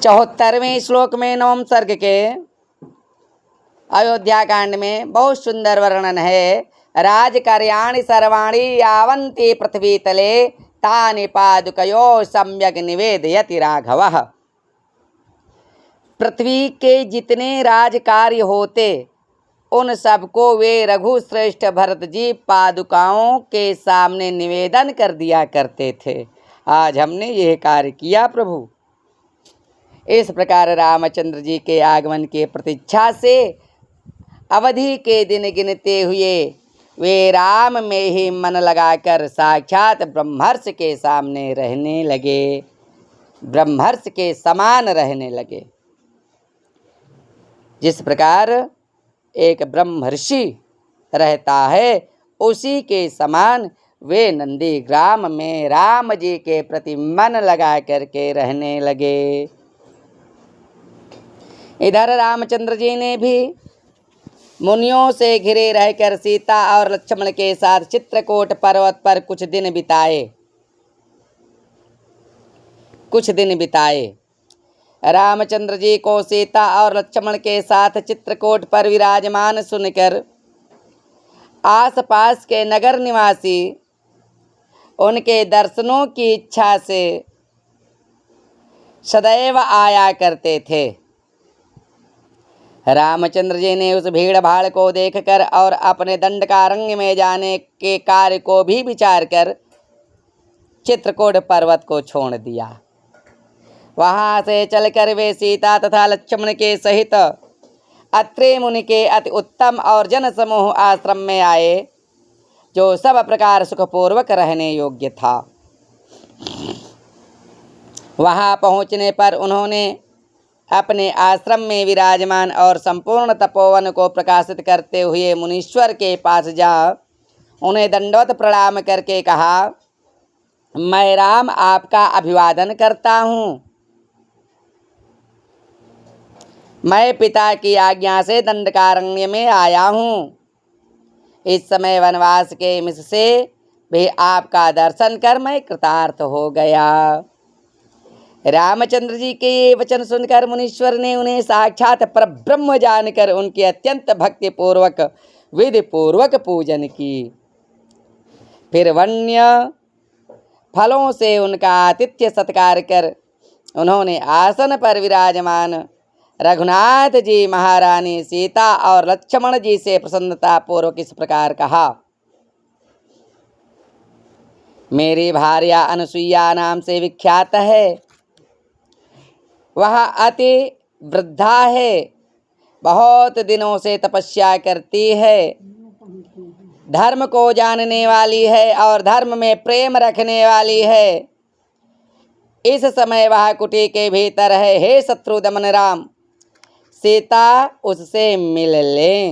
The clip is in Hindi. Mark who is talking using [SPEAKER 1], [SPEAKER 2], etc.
[SPEAKER 1] 74वें श्लोक में 9वें सर्ग के अयोध्या कांड में बहुत सुंदर वर्णन है। राजकार्याणि सर्वाणि यावन्ति पृथ्वी तले तानि पादुकयो सम्यक निवेदयति राघवः। पृथ्वी के जितने राजकार्य होते उन सबको वे रघुश्रेष्ठ भरत जी पादुकाओं के सामने निवेदन कर दिया करते थे। आज हमने यह कार्य किया प्रभु। इस प्रकार रामचंद्र जी के आगमन की प्रतीक्षा से अवधि के दिन गिनते हुए वे राम में ही मन लगाकर साक्षात ब्रह्मर्षि के सामने रहने लगे, ब्रह्मर्षि के समान रहने लगे। जिस प्रकार एक ब्रह्मर्षि रहता है उसी के समान वे नंदीग्राम में राम जी के प्रति मन लगा करके रहने लगे। इधर रामचंद्र जी ने भी मुनियों से घिरे रहकर सीता और लक्ष्मण के साथ चित्रकूट पर्वत पर कुछ दिन बिताए। रामचंद्र जी को सीता और लक्ष्मण के साथ चित्रकूट पर विराजमान सुनकर आसपास के नगर निवासी उनके दर्शनों की इच्छा से सदैव आया करते थे। रामचंद्र जी ने उस भीड़ भाड़ को देखकर और अपने दंडकारण्य में जाने के कार्य को भी विचार कर चित्रकूट पर्वत को छोड़ दिया। वहां से चलकर वे सीता तथा लक्ष्मण के सहित अत्रि मुनि के अति उत्तम और जनसमूह आश्रम में आए, जो सब प्रकार सुखपूर्वक रहने योग्य था। वहां पहुंचने पर उन्होंने अपने आश्रम में विराजमान और संपूर्ण तपोवन को प्रकाशित करते हुए मुनीश्वर के पास जा उन्हें दंडवत प्रणाम करके कहा, मैं राम आपका अभिवादन करता हूँ। मैं पिता की आज्ञा से दंडकारण्य में आया हूँ। इस समय वनवास के मिष से भी आपका दर्शन कर मैं कृतार्थ हो गया। रामचंद्र जी के ये वचन सुनकर मुनीश्वर ने उन्हें साक्षात परब्रह्म जानकर उनकी अत्यंत भक्ति पूर्वक विधि पूर्वक पूजन की। फिर वन्य फलों से उनका आतिथ्य सत्कार कर उन्होंने आसन पर विराजमान रघुनाथ जी, महारानी सीता और लक्ष्मण जी से प्रसन्नता पूर्वक इस प्रकार कहा, मेरी भार्या अनुसुईया नाम से विख्यात है। वह अति वृद्धा है, बहुत दिनों से तपस्या करती है, धर्म को जानने वाली है और धर्म में प्रेम रखने वाली है। इस समय वह कुटी के भीतर है। हे शत्रु दमन राम, सीता उससे मिल ले।